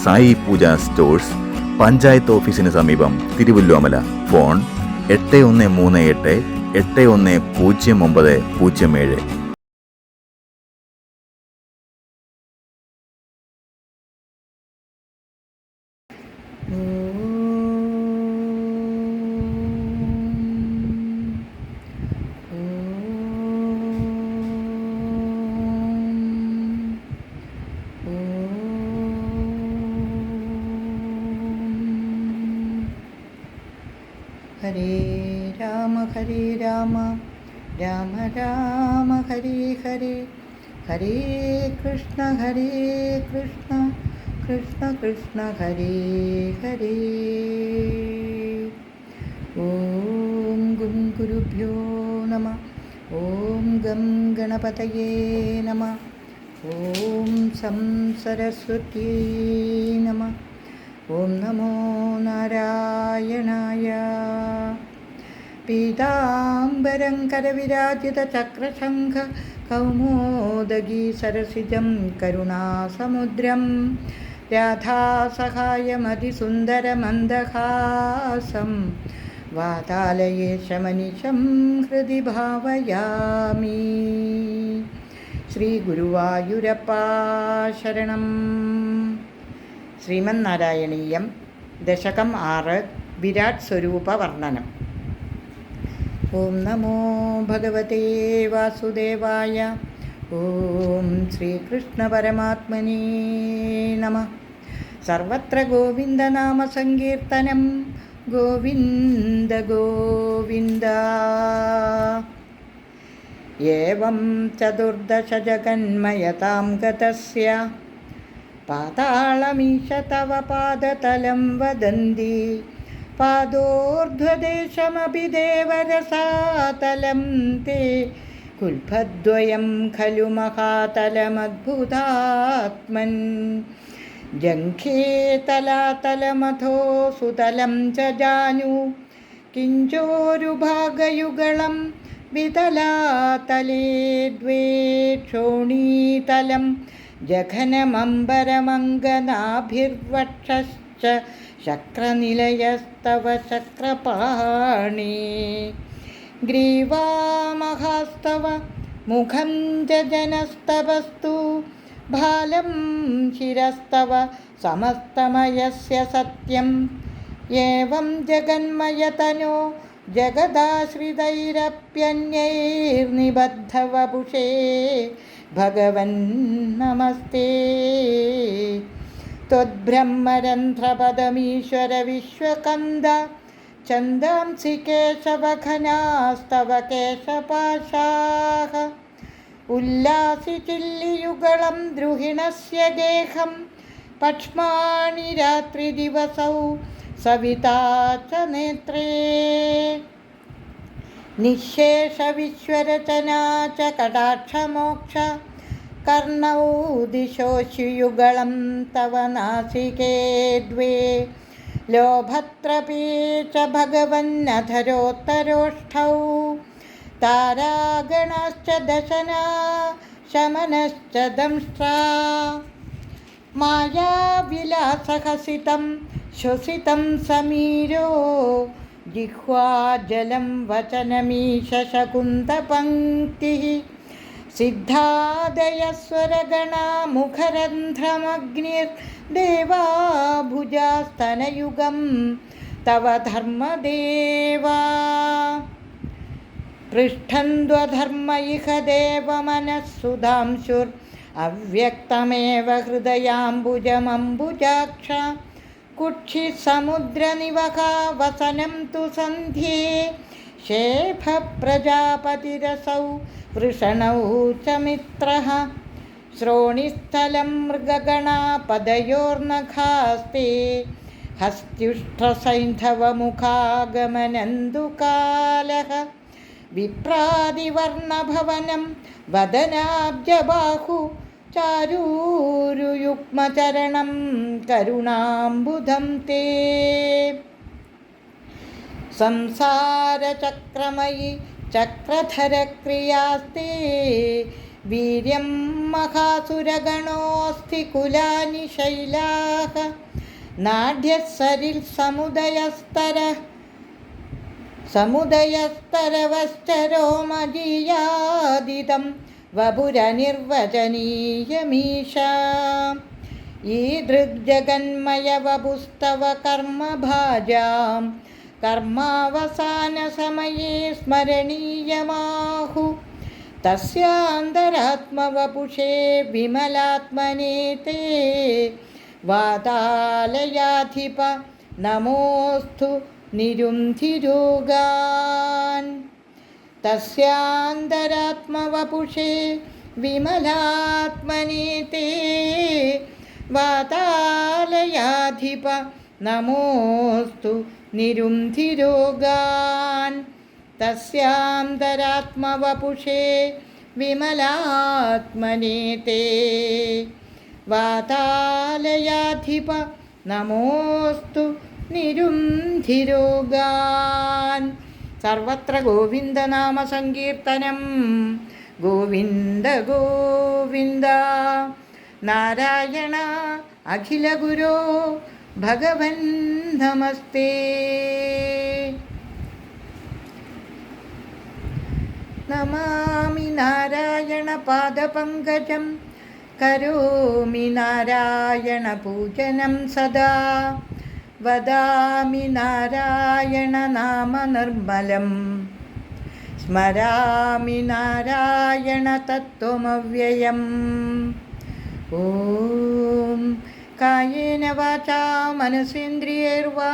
സായി പൂജ stores, panchayat ഓഫീസിന് സമീപം, Thiruvilwamala. Phone 8138 810907. Hare Rama Hare Rama Rama Rama Hare ഹരേ, ഹരേ കൃഷ്ണ കൃഷ്ണ കൃഷ്ണ ഹരേ ഹരേ. ഓം ഗും ഗുരുഭ്യോ നമ. ഓം ഗം ഗണപതയേ നമ. ഓം സം സരസ്വത്യേ നമ. ഓം നമോ നാരായണായ. പീതാംബരം കരവിരാജിത ചക്രശംഖ കൗമോദഗീ സരസിജം കരുണാസമുദ്രം രാധാസഹായമതിസുന്ദരമന്ദഹാസം വാതാലയേശമനിശം ഹൃദി ഭാവയാമി. ശ്രീ ഗുരുവായൂരപ്പാ ശരണം. ശ്രീമന്നാരായണീയം ദശകം 6 വിരാട് സ്വരൂപ വർണ്ണനം. ഓം നമോ ഭഗവതേ വാസുദേവായ. ഓം ശ്രീകൃഷ്ണ പരമാത്മനേ നമഃ. സർവത്ര ഗോവിന്ദനാമ സങ്കീർത്തനം. ഗോവിന്ദ ഗോവിന്ദ. ഏവം ചതുർദശ ജഗന്മയതാം ഗതസ്യ പാതാളമീശ തവ പാദതലം വദന്തി. പാദോർധ്വദേശമപി ദേവരസാതലം തേ കുൽഭദ്വയം ഖലു മഹാതലമദ്ഭുതാത്മൻ. ജംഘേ തലാതലമഥോ സുതലം ച ജാനു കിഞ്ചോരുഭാഗയുഗളം വിതലാതലേ ദ്വേ ക്ഷോണീതലം ജഘനമംബരമംഗനാഭിർവക്ഷശ്ച ശക്രനിലയസ്തവ ശക്രപാണി. ഗ്രീവാമഹാസ്തവ മുഖം ജനസ്തവസ്തു ഭാലം ശിരസ്തവ സമസ്തമയസ്യ സത്യം. ഏവം ജഗന്മയതനോ ജഗദാശ്രിതൈരപ്യന്യൈർനിബദ്ധവപുഷേ ഭഗവൻ നമസ്തേ. ത്വദ്ബ്രഹ്മരന്ധ്രപദമീശ്വര വിശ്വകന്ദ ഛന്ദാംസി കേശവഘനാസ്തവ കേശപാശാഃ. ഉല്ലാസി ചില്ലിയുഗളം ദ്രുഹിണസ്യ ഗേഹം പക്ഷ്മാണി രാത്രിദിവസൗ സവിതാ ച നേത്രേ. നിശേഷ വിശ്വരചനാ ച കടാക്ഷമോക്ഷ കർണൗ ദിശോശുയുഗളം തവ നാസികേ ദ്വേ. ലോഭത്രപേ ച ഭഗവന്നധരോത്തരോഷ്ഠൗ താരാഗണാശ്ച ദശനാ ശമനശ്ച ദംഷ്ട്രാ. മായാവിലാസഹസിതം ശ്വസിതം സമീരോ ജിഹ്വാജലം വചനമീശ ശകുന്തപംക്തിഃ. സിദ്ധാദയസ്വരഗണാ മുഖരന്ധ്രമഗ്നിർദേവാഭുജാസ്തനയുഗം തവ ധർമ്മദേവാ. പൃഷ്ഠന്ധ്വധർമ്മ ഇഹ ദേവമനഃസുധാംശുർ അവ്യക്തമേവ ഹൃദയാംബുജമംബുജാക്ഷ. കുക്ഷിസമുദ്രനിവഹാ വസനം തു സന്ധ്യേ ശേഫ പ്രജാപതിരസൗ വൃഷണൗ ച മിത്രഃ. ശ്രോണിസ്ഥലം മൃഗഗണാ പദയോർനഖാസ്തേ ഹസ്ത്യുഷ്ട്രസൈന്ധവമുഖാഗമനന്ദുകാലഃ. വിപ്രാതിവർണഭവനം വദനാബ്ജബാഹു ചാരൂരുയുഗ്മചരണം കരുണാംബുധം തേ. സംസാരചക്രമയി ചക്രധരക്രിയാസ്തേ वीर्यं महासुरगणोऽस्ति कुलानि शैलाः नाढ्यः सरित्समुदयस्तरः समुदयस्तरवश्चरोमजीयादिदं वपुरनिर्वचनीयमीशा ईदृग्जगन्मयवपुस्तव कर्मभाजां कर्मावसानसमये स्मरणीयमाहु तस्यान्तरात्मवपुषे विमलात्मने ते वातालयाधिप नमोऽस्तु निरुन्धिरोगान् तस्यान्तरात्मवपुषे विमलात्मने ते वातालयाधिप नमोऽस्तु निरुन्धिरोगान् तस्यान्तरात्मवपुषे विमलात्मने ते वातालयाधिप नमोऽस्तु निरुन्धिरोगान् सर्वत्र गोविन्दनामसङ्कीर्तनं गोविन्द गोविन्द नारायण अखिलगुरो भगवन् नमस्ते नमामि नारायणपादपङ्कजं करोमि नारायणपूजनं सदा वदामि नारायणनामनिर्मलं स्मरामि नारायणतत्त्वमव्ययम् ॐ कायेन वाचा मनसेन्द्रियैर्वा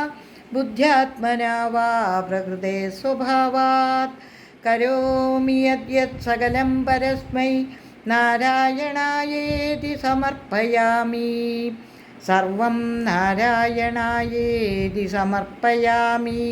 बुद्ध्यात्मना वा प्रकृते स्वभावात् करोमि यद्यत् सकलं परस्मै नारायणायेति समर्पयामि सर्वं नारायणायेति समर्पयामि।